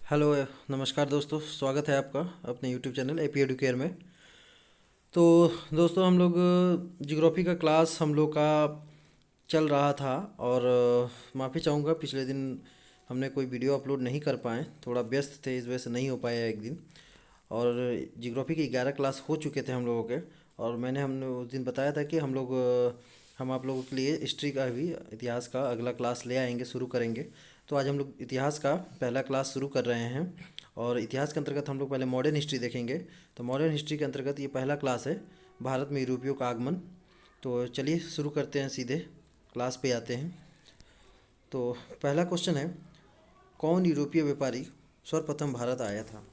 Hello. नमस्कार दोस्तों, स्वागत है आपका अपने यूट्यूब चैनल एपी एडुकेयर में। तो दोस्तों, हम लोग जियोग्राफी का क्लास हम लोग का चल रहा था और माफ़ी चाहूँगा पिछले दिन हमने कोई वीडियो अपलोड नहीं कर पाए, थोड़ा व्यस्त थे, इस वजह से नहीं हो पाया एक दिन। और जियोग्राफी के 11 क्लास हो चुके थे हम लोगों के। और हमने उस दिन बताया था कि हम आप लोगों के लिए हिस्ट्री का भी, इतिहास का अगला क्लास ले आएंगे, शुरू करेंगे। तो आज हम लोग इतिहास का पहला क्लास शुरू कर रहे हैं। और इतिहास के अंतर्गत हम लोग पहले मॉडर्न हिस्ट्री देखेंगे। तो मॉडर्न हिस्ट्री के अंतर्गत ये पहला क्लास है, भारत में यूरोपियों का आगमन। तो चलिए शुरू करते हैं, सीधे क्लास पे आते हैं। तो पहला क्वेश्चन है, कौन यूरोपीय व्यापारी सर्वप्रथम भारत आया था?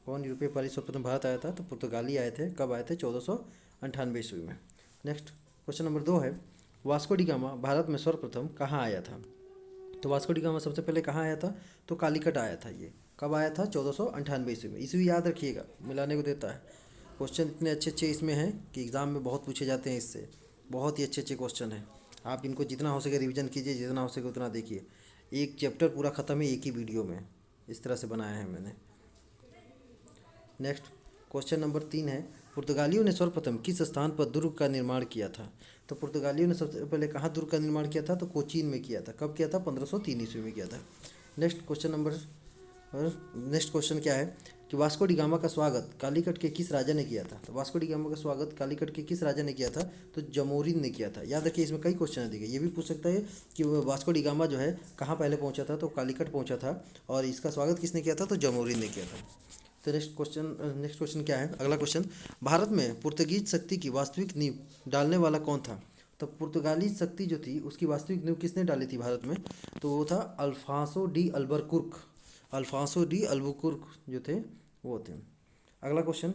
कौन यूरोपीय व्यापारी सर्वप्रथम भारत आया था? तो पुर्तगाली आए थे। कब आए थे? 1498 ईस्वी में। नेक्स्ट क्वेश्चन नंबर 2 है, वास्को डी गामा भारत में सर्वप्रथम कहाँ आया था? तो वास्को डी गामा सबसे पहले कहाँ आया था? तो कालीकट आया था। ये कब आया था? 1498 ईस्वी में। ईस्वी याद रखिएगा, मिलाने को देता है। क्वेश्चन इतने अच्छे अच्छे इसमें हैं कि एग्ज़ाम में बहुत पूछे जाते हैं इससे। बहुत ही अच्छे अच्छे क्वेश्चन हैं। आप इनको जितना हो सके रिवीजन कीजिए, जितना हो सके उतना देखिए। एक चैप्टर पूरा ख़त्म है एक ही वीडियो में, इस तरह से बनाया है मैंने। नेक्स्ट क्वेश्चन नंबर 3 है, पुर्तगालियों ने सर्वप्रथम किस स्थान पर दुर्ग का निर्माण किया था? तो पुर्तगालियों ने सबसे पहले कहाँ दुर्ग का निर्माण किया था? तो कोचीन में किया था। कब किया था? 1503 ईस्वी में किया था। नेक्स्ट क्वेश्चन क्या है कि वास्को डी गामा का स्वागत कालीकट के किस राजा ने किया था? तो वास्को डी गामा का स्वागत कालीकट के किस राजा ने किया था? तो जमोरिन ने किया था। याद रखिए, इसमें कई क्वेश्चन है। देखिए, ये भी पूछ सकता है कि वास्को डी गामा जो है कहाँ पहले पहुंचा था? तो कालीकट पहुंचा था। और इसका स्वागत किसने किया था? तो जमोरिन ने किया था। तो नेक्स्ट क्वेश्चन क्या है? अगला क्वेश्चन, भारत में पुर्तगीज शक्ति की वास्तविक नींव डालने वाला कौन था? तो पुर्तगाली शक्ति जो थी उसकी वास्तविक नींव किसने डाली थी भारत में? तो वो था अल्फांसो डी अल्बरकुर्क। अल्फांसो डी अल्बुकुर्क जो थे वो थे। अगला क्वेश्चन,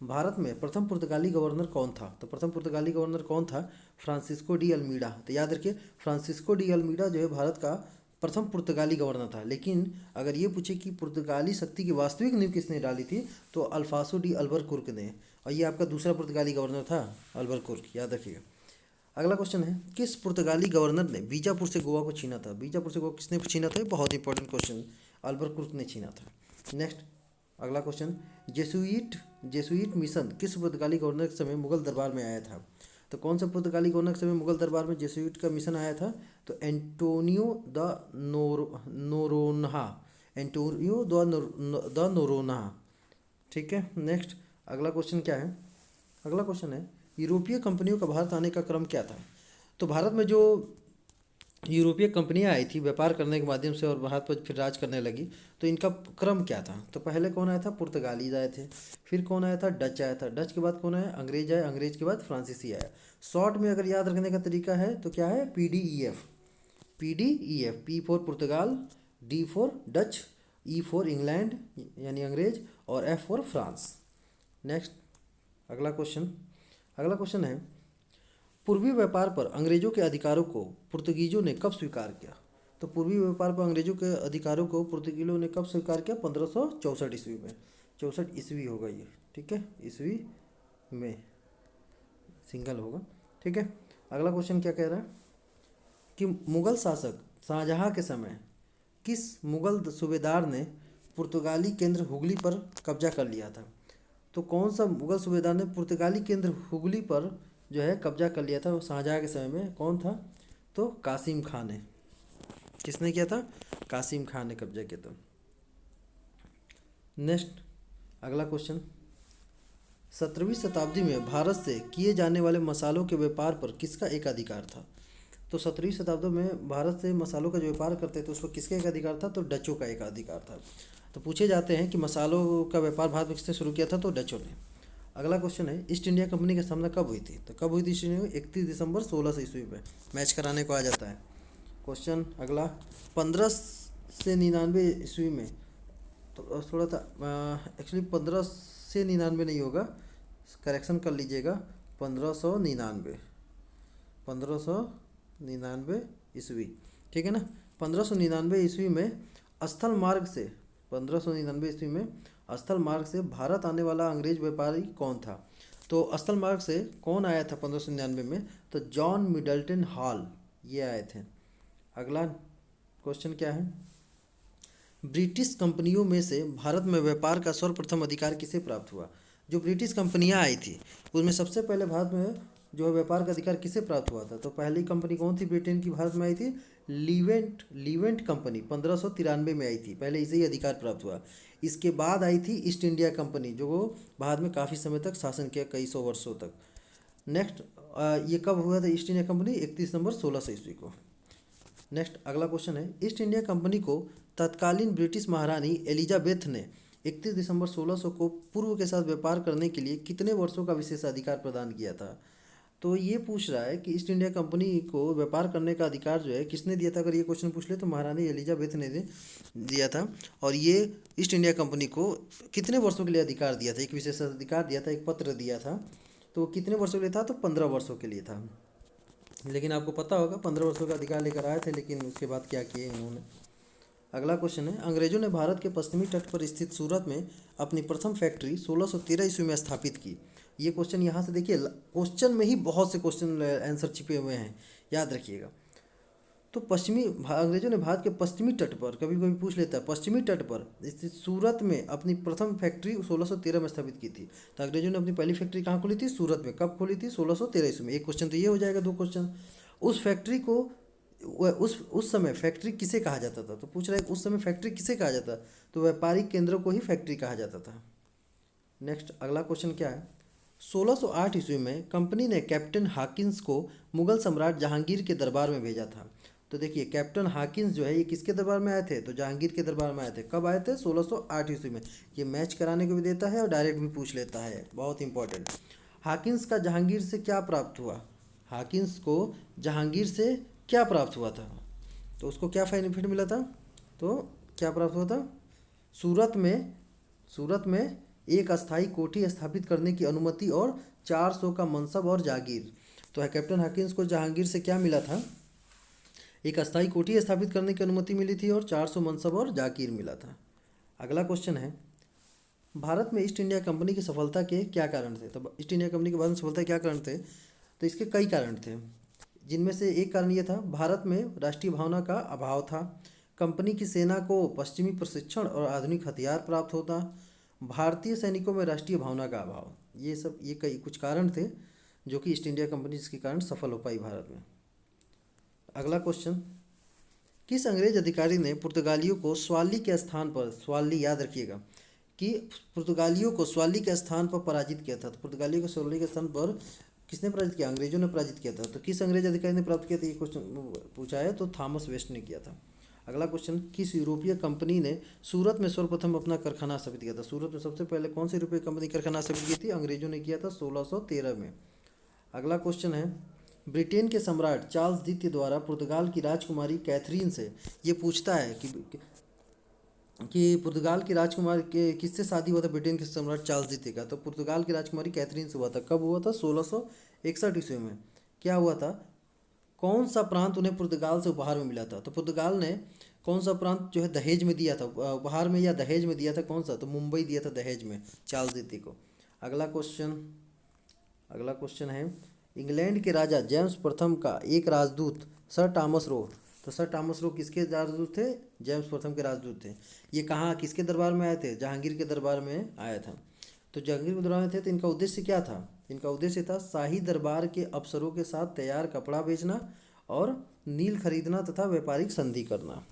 भारत में प्रथम पुर्तगाली गवर्नर कौन था? तो प्रथम पुर्तगाली गवर्नर कौन था? Francisco de Almeida. तो याद रखिए, फ्रांसिस्को डी अल्मीडा जो है भारत का प्रथम पुर्तगाली गवर्नर था। लेकिन अगर ये पूछे कि पुर्तगाली शक्ति की वास्तविक नींव किसने डाली थी, तो अल्फांसो डी अल्बरकुर्क ने। और ये आपका दूसरा पुर्तगाली गवर्नर था, अल्बरकुर्क, याद रखिएगा। अगला क्वेश्चन है, किस पुर्तगाली गवर्नर ने बीजापुर से गोवा को छीना था? बीजापुर से गोवा किसने छीना था? बहुत इंपॉर्टेंट क्वेश्चन, अल्बरकुर्क ने छीना था। नेक्स्ट अगला क्वेश्चन, जेसुइट जेसुइट मिशन किस पुर्तगाली गवर्नर के समय मुगल दरबार में आया था? तो कौन सा पुर्तगाली गवर्नर के समय मुगल दरबार में जेसुइट का मिशन आया था? तो Antonio Noronha. Antonio the Noronha. ठीक है। नेक्स्ट अगला क्वेश्चन क्या है? अगला क्वेश्चन है, यूरोपीय कंपनियों का भारत आने का क्रम क्या था? तो भारत में जो यूरोपीय कंपनियां आई थी व्यापार करने के माध्यम से और भारत पर फिर राज करने लगी, तो इनका क्रम क्या था? तो पहले कौन आया था? पुर्तगालीज आए थे। फिर कौन आया था? डच आया था। डच के बाद कौन आया? अंग्रेज आया। अंग्रेज के बाद फ्रांसीसी आया। शॉर्ट में अगर याद रखने का तरीका है तो क्या है? PDEF। PDEF, P for Portugal, D for Dutch, E for England यानी अंग्रेज, और एफ फॉर फ्रांस। नेक्स्ट अगला क्वेश्चन है, पूर्वी व्यापार पर अंग्रेजों के अधिकारों को पुर्तगीजों ने कब स्वीकार किया? तो पूर्वी व्यापार पर अंग्रेजों के अधिकारों को पुर्तगीजों ने कब स्वीकार किया? 1564 ईस्वी में। 64 ईस्वी होगा ये, ठीक है, ईस्वी में सिंगल होगा। ठीक है। अगला क्वेश्चन क्या कह रहा है कि मुगल शासक शाहजहां के समय किस मुगल सूबेदार ने पुर्तगाली केंद्र हुगली पर कब्जा कर लिया था? तो कौन सा मुगल सूबेदार ने पुर्तगाली केंद्र हुगली पर जो है कब्जा कर लिया था वो शाहजहाँ के समय में? कौन था? तो कासिम खान ने। किसने किया था? कासिम खान ने कब्जा किया था। नेक्स्ट अगला क्वेश्चन, 17वीं शताब्दी में भारत से किए जाने वाले मसालों के व्यापार पर किसका एक अधिकार था? तो 17वीं शताब्दी में भारत से मसालों का जो व्यापार करते थे उस पर किसका एक अधिकार था? तो डचों का एक अधिकार था। तो पूछे जाते हैं कि मसालों का व्यापार भारत में किसने शुरू किया था? तो डचों ने। अगला क्वेश्चन है, ईस्ट इंडिया कंपनी की स्थापना कब हुई थी? तो कब हुई थी ईस्ट इंडिया? 31 दिसंबर 1600 ईस्वी में। मैच कराने को आ जाता है क्वेश्चन। अगला, 1599 ईस्वी में, तो थोड़ा सा एक्चुअली 1599 नहीं होगा, करेक्शन कर लीजिएगा, 1599 1599 ईस्वी, ठीक है ना। 1599 ईस्वी में स्थल मार्ग से 1599 ईस्वी में स्थल मार्ग से भारत आने वाला अंग्रेज व्यापारी कौन था? तो स्थल मार्ग से कौन आया था 1599 में? तो जॉन मिडल्टन हॉल, ये आए थे। अगला क्वेश्चन क्या है, ब्रिटिश कंपनियों में से भारत में व्यापार का सर्वप्रथम अधिकार किसे प्राप्त हुआ? जो ब्रिटिश कंपनियां आई थी उसमें सबसे पहले भारत में जो है व्यापार का अधिकार किसे प्राप्त हुआ था? तो पहली कंपनी कौन थी ब्रिटेन की भारत में आई थी? लीवेंट लीवेंट कंपनी 1593 में आई थी, पहले इसे ही अधिकार प्राप्त हुआ। इसके बाद आई थी ईस्ट इंडिया कंपनी जो भारत में काफ़ी समय तक शासन किया, कई सौ वर्षों तक। नेक्स्ट, ये कब हुआ था ईस्ट इंडिया कंपनी? 31 नवंबर 1600 ईस्वी को। नेक्स्ट अगला क्वेश्चन है, ईस्ट इंडिया कंपनी को तत्कालीन ब्रिटिश महारानी एलिजाबेथ ने 31 दिसंबर 1600 को पूर्व के साथ व्यापार करने के लिए कितने वर्षों का विशेषाधिकार प्रदान किया था? तो ये पूछ रहा है कि ईस्ट इंडिया कंपनी को व्यापार करने का अधिकार जो है किसने दिया था? अगर ये क्वेश्चन पूछ ले तो महारानी एलिजाबेथ ने दिया था। और ये ईस्ट इंडिया कंपनी को कितने वर्षों के लिए अधिकार दिया था? एक विशेषाधिकार दिया था, एक पत्र दिया था। तो कितने वर्षों के लिए था? तो 15 वर्षों के लिए था। लेकिन आपको पता होगा 15 वर्षों का अधिकार लेकर आए थे, लेकिन उसके बाद क्या किए इन्होंने। अगला क्वेश्चन है, अंग्रेजों ने भारत के पश्चिमी तट पर स्थित सूरत में अपनी प्रथम फैक्ट्री 1613 ईस्वी में स्थापित की। ये क्वेश्चन यहाँ से देखिए, क्वेश्चन में ही बहुत से क्वेश्चन आंसर छिपे हुए हैं, याद रखिएगा। तो अंग्रेजों ने भारत के पश्चिमी तट पर, कभी कभी पूछ लेता है, पश्चिमी तट पर स्थित सूरत में अपनी प्रथम फैक्ट्री 1613 में स्थापित की थी। तो अंग्रेजों ने अपनी पहली फैक्ट्री कहाँ खोली थी? सूरत में। कब खोली थी? 1613 ईस्वी में। एक क्वेश्चन तो ये हो जाएगा, दो क्वेश्चन। उस फैक्ट्री को उस समय फैक्ट्री किसे कहा जाता था? तो पूछ रहा है उस समय फैक्ट्री किसे कहा जाता? तो व्यापारिक केंद्रों को ही फैक्ट्री कहा जाता था। नेक्स्ट अगला क्वेश्चन क्या है, 1608 ईस्वी में कंपनी ने कैप्टन हाकिंस को मुगल सम्राट जहांगीर के दरबार में भेजा था। तो देखिए, कैप्टन हाकिंस जो है ये किसके दरबार में आए थे? तो जहांगीर के दरबार में आए थे। कब आए थे? 1608 ईस्वी में। ये मैच कराने को भी देता है और डायरेक्ट भी पूछ लेता है, बहुत इंपॉर्टेंट। हाकिंस का जहांगीर से क्या प्राप्त हुआ? हाकिंस को जहांगीर से क्या प्राप्त हुआ था? तो उसको क्या बेनिफिट मिला था? तो क्या प्राप्त हुआ था? सूरत में एक अस्थायी कोठी स्थापित करने की अनुमति और 400 का मनसब और जागीर। तो है कैप्टन हाकिंस को जहांगीर से क्या मिला था? एक अस्थायी कोठी स्थापित करने की अनुमति मिली थी और 400 मनसब और जागीर मिला था। अगला क्वेश्चन है, भारत में ईस्ट इंडिया कंपनी की सफलता के क्या कारण थे? तो ईस्ट इंडिया कंपनी के बाद में सफलता के क्या कारण थे? तो इसके कई कारण थे, जिनमें से एक कारण ये था, भारत में राष्ट्रीय भावना का अभाव था। कंपनी की सेना को पश्चिमी प्रशिक्षण और आधुनिक हथियार प्राप्त होता। भारतीय सैनिकों में राष्ट्रीय भावना का अभाव। ये कई कुछ कारण थे जो कि ईस्ट इंडिया कंपनी जिसके कारण सफल हो पाई भारत में। अगला क्वेश्चन, किस अंग्रेज अधिकारी ने पुर्तगालियों को स्वाली के स्थान पर, स्वाली याद रखिएगा, कि पुर्तगालियों को स्वाली के स्थान पर पराजित किया था? तो पुर्तगालियों को स्वाली के स्थान पर किसने पराजित किया? अंग्रेजों ने पराजित किया था। तो किस अंग्रेज अधिकारी ने प्राप्त किया था? ये क्वेश्चन पूछा है, तो थॉमस वेस्ट ने किया था। अगला क्वेश्चन, किस यूरोपीय कंपनी ने सूरत में सर्वप्रथम अपना कारखाना स्थापित किया था? सूरत में सबसे पहले कौन सी यूरोपीय कंपनी कारखाना स्थापित की थी? अंग्रेजों ने किया था 1613 में। अगला क्वेश्चन है, ब्रिटेन के सम्राट चार्ल्स द्वितीय द्वारा पुर्तगाल की राजकुमारी कैथरीन से ये पूछता है कि पुर्तगाल की राजकुमारी के किससे शादी हुआ था ब्रिटेन के सम्राट चार्ल्स द्वितीय का? तो पुर्तगाल की राजकुमारी कैथरीन से हुआ था। कब हुआ था? 1661 ईस्वी में। क्या हुआ था? कौन सा प्रांत उन्हें पुर्तगाल से उपहार में मिला था? तो पुर्तगाल ने कौन सा प्रांत जो है दहेज में दिया था, उपहार में या दहेज में दिया था? कौन सा? तो मुंबई दिया था दहेज में चार्ल्स द्वितीय को। अगला क्वेश्चन है, इंग्लैंड के राजा जेम्स प्रथम का एक राजदूत सर टॉमस रो। तो सर टॉमस रो किसके राजदूत थे? जेम्स प्रथम के राजदूत थे। ये कहाँ किसके दरबार में आए थे? जहांगीर के दरबार में आया था। तो जहांगीर के दरबार में थे तो इनका उद्देश्य क्या था? इनका उद्देश्य था शाही दरबार के अफसरों के साथ तैयार कपड़ा बेचना और नील खरीदना तथा व्यापारिक संधि करना।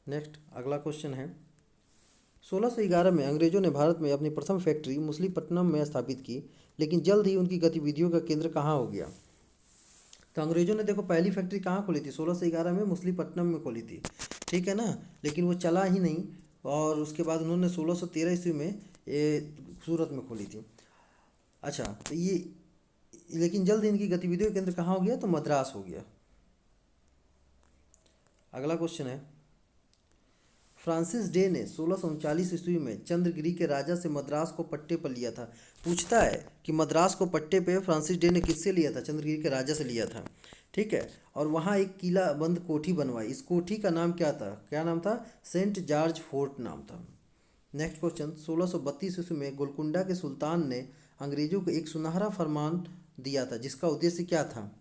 नेक्स्ट अगला क्वेश्चन है, 1611 में अंग्रेजों ने भारत में अपनी प्रथम फैक्ट्री मछलीपट्टनम में स्थापित की, लेकिन जल्द ही उनकी गतिविधियों का केंद्र कहाँ हो गया? तो अंग्रेजों ने देखो पहली फैक्ट्री कहाँ खोली थी? 1611 में मछलीपट्टनम में खोली थी, ठीक है ना, लेकिन वो चला ही नहीं। और उसके बाद उन्होंने 1613 ईस्वी में ये सूरत में खोली थी। अच्छा, तो ये लेकिन जल्द इनकी गतिविधियों का केंद्र कहाँ हो गया? तो मद्रास हो गया। अगला क्वेश्चन है, फ्रांसिस डे ने 1639 ईस्वी में चंद्रगिरी के राजा से मद्रास को पट्टे पर लिया था। पूछता है कि मद्रास को पट्टे पे फ्रांसिस डे ने किससे लिया था? चंद्रगिरी के राजा से लिया था, ठीक है। और वहाँ एक किला बंद कोठी बनवाई। इस कोठी का नाम क्या था? क्या नाम था? सेंट जॉर्ज फोर्ट नाम था। नेक्स्ट क्वेश्चन, 1632 ईस्वी में गोलकुंडा के सुल्तान ने अंग्रेजों को एक सुनहरा फरमान दिया था, जिसका उद्देश्य क्या था?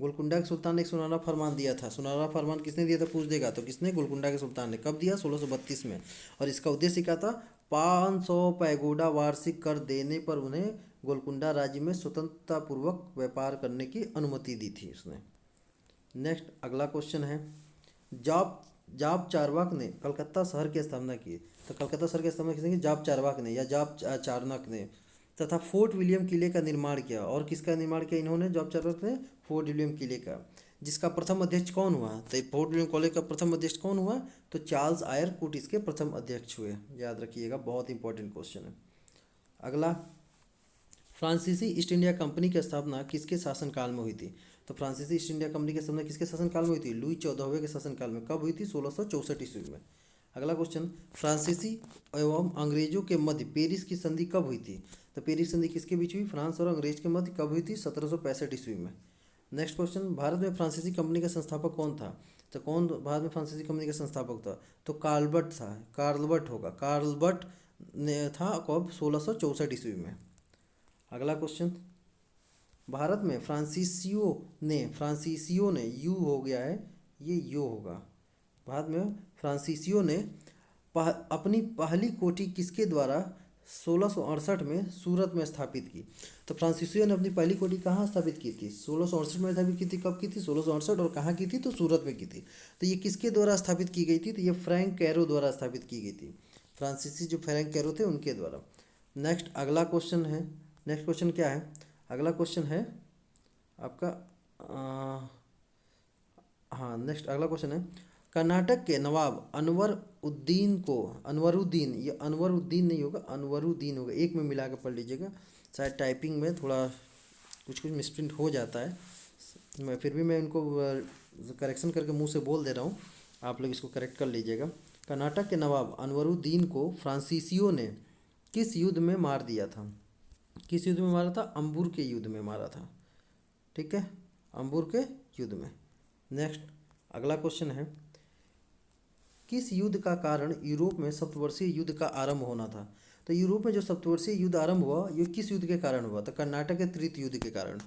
गोलकुंडा के सुल्तान ने एक सुनहरा फरमान दिया था। सुनहरा फरमान किसने दिया था पूछ देगा तो किसने, गोलकुंडा के सुल्तान ने। कब दिया, 1632 में। और इसका उद्देश्य क्या था, 500 पैगोडा वार्षिक कर देने पर उन्हें गोलकुंडा राज्य में स्वतंत्रतापूर्वक व्यापार करने की अनुमति दी थी उसने। नेक्स्ट अगला क्वेश्चन है, जाप जाप चारवाक ने कलकत्ता शहर की स्थापना की। तो कलकत्ता शहर की स्थापना किसने की, जाप चारवाक ने या जाप चारनक ने। तथा फोर्ट विलियम किले का निर्माण किया। और किसका निर्माण किया इन्होंने, जाप चारवाक ने, फोर्ट विलियम किले का। जिसका प्रथम अध्यक्ष कौन हुआ, तो फोर्ट विलियम कॉलेज का प्रथम अध्यक्ष कौन हुआ, तो चार्ल्स आयर कूट इसके प्रथम अध्यक्ष हुए। याद रखिएगा, बहुत इंपॉर्टेंट क्वेश्चन है। अगला, फ्रांसीसी ईस्ट इंडिया कंपनी की स्थापना किसके शासनकाल में हुई थी। तो फ्रांसीसी ईस्ट इंडिया कंपनी की स्थापना किसके शासनकाल में हुई थी, लुई 14वें के शासनकाल में। कब हुई थी, 1664 ईस्वी में। अगला क्वेश्चन, फ्रांसीसी एवं अंग्रेजों के मध्य पेरिस की संधि कब हुई थी। तो पेरिस संधि किसके बीच हुई, फ्रांस और अंग्रेज के मध्य कब हुई थी, 1765 ईस्वी में। नेक्स्ट क्वेश्चन, भारत में फ्रांसीसी कंपनी का संस्थापक कौन था। तो कौन भारत में फ्रांसीसी कंपनी का संस्थापक था, तो कार्लबर्ट था, कार्लबर्ट होगा, कार्लबर्ट ने था। कब, 1664 ईस्वी में। अगला क्वेश्चन, भारत में फ्रांसीसियों ने यू हो गया है, ये यो होगा। भारत में फ्रांसीसियों ने अपनी पहली कोठी किसके द्वारा 1668 में सूरत में स्थापित की। तो फ्रांसीसियों ने अपनी पहली कोठी कहाँ स्थापित की थी, 1668 में स्थापित की थी। कब की थी, 1668, और कहाँ की थी, तो सूरत में की थी। तो ये किसके द्वारा स्थापित की गई थी, तो ये फ्रैंक कैरो द्वारा स्थापित की गई थी। फ्रांसीसी जो फ्रैंक कैरो थे उनके द्वारा। नेक्स्ट अगला क्वेश्चन है, नेक्स्ट क्वेश्चन क्या है, अगला क्वेश्चन है आपका हाँ नेक्स्ट अगला क्वेश्चन है, कर्नाटक के नवाब अनवरुद्दीन, ये अनवरुद्दीन नहीं होगा, अनवरुद्दीन होगा, एक में मिला कर पढ़ लीजिएगा। शायद टाइपिंग में थोड़ा कुछ कुछ मिसप्रिंट हो जाता है, मैं इनको करेक्शन करके मुंह से बोल दे रहा हूँ, आप लोग इसको करेक्ट कर लीजिएगा। कर्नाटक के नवाब अनवरुद्दीन को फ्रांसीसियों ने किस युद्ध में मार दिया था। किस युद्ध में मारा था, अंबुर के युद्ध में मारा था। ठीक है, अंबुर के युद्ध में। नेक्स्ट अगला क्वेश्चन है, किस युद्ध का कारण यूरोप में सप्तवर्षीय युद्ध का आरंभ होना था। तो यूरोप में जो सप्तवर्षीय युद्ध आरंभ हुआ, ये किस युद्ध के कारण हुआ, तो कर्नाटक के तृतीय युद्ध के कारण।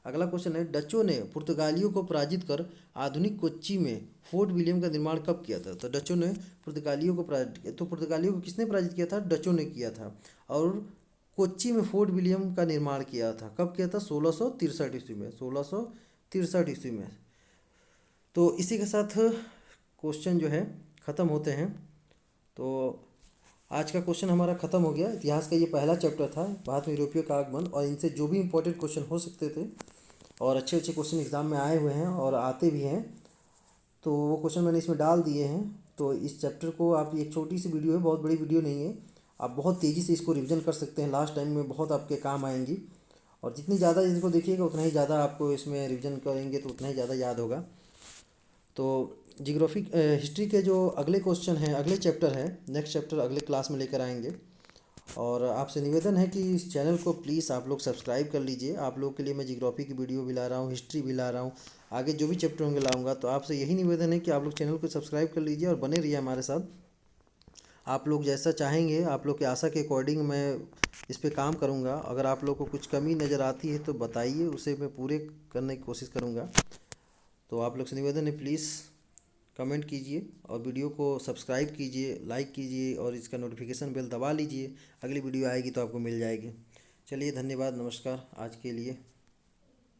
अगला क्वेश्चन है, डचों ने पुर्तगालियों को पराजित कर आधुनिक कोच्चि में फोर्ट विलियम का निर्माण कब किया था। तो डचों ने पुर्तगालियों को पराजित किया। तो पुर्तगालियों को किसने पराजित किया था, डचों ने किया था। और कोच्चि में फोर्ट विलियम का निर्माण किया था, कब किया था, 1663 ईस्वी में, 1663 ईस्वी में। तो इसी के साथ क्वेश्चन जो है ख़त्म होते हैं। तो आज का क्वेश्चन हमारा ख़त्म हो गया। इतिहास का ये पहला चैप्टर था, भारत में यूरोपियों का आगमन, और इनसे जो भी इंपॉर्टेंट क्वेश्चन हो सकते थे, और अच्छे अच्छे क्वेश्चन एग्ज़ाम में आए हुए हैं और आते भी हैं, तो वो क्वेश्चन मैंने इसमें डाल दिए हैं। तो इस चैप्टर को आप, एक छोटी सी वीडियो है, बहुत बड़ी वीडियो नहीं है, आप बहुत तेज़ी से इसको रिवीजन कर सकते हैं, लास्ट टाइम में बहुत आपके काम आएंगी। और जितनी ज़्यादा इसको देखिएगा उतना ही ज़्यादा आपको इसमें रिवीजन करेंगे तो उतना ही ज़्यादा याद होगा। तो जियोग्राफी हिस्ट्री के जो अगले क्वेश्चन हैं, अगले चैप्टर है, नेक्स्ट चैप्टर अगले क्लास में लेकर आएंगे। और आपसे निवेदन है कि इस चैनल को प्लीज़ आप लोग सब्सक्राइब कर लीजिए। आप लोगों के लिए मैं जियोग्राफी की वीडियो भी ला रहा हूँ, हिस्ट्री भी ला रहा हूँ, आगे जो भी चैप्टर होंगे लाऊंगा। तो आपसे यही निवेदन है कि आप लोग चैनल को सब्सक्राइब कर लीजिए और बने रहिए हमारे साथ। आप लोग जैसा चाहेंगे, आप लोग की आशा के अकॉर्डिंग मैं इस पे काम करूँगा। अगर आप लोग को कुछ कमी नज़र आती है तो बताइए, उसे मैं पूरे करने की कोशिश करूँगा। तो आप लोग से निवेदन है, प्लीज़ कमेंट कीजिए और वीडियो को सब्सक्राइब कीजिए, लाइक कीजिए, और इसका नोटिफिकेशन बेल दबा लीजिए। अगली वीडियो आएगी तो आपको मिल जाएगी। चलिए, धन्यवाद, नमस्कार आज के लिए।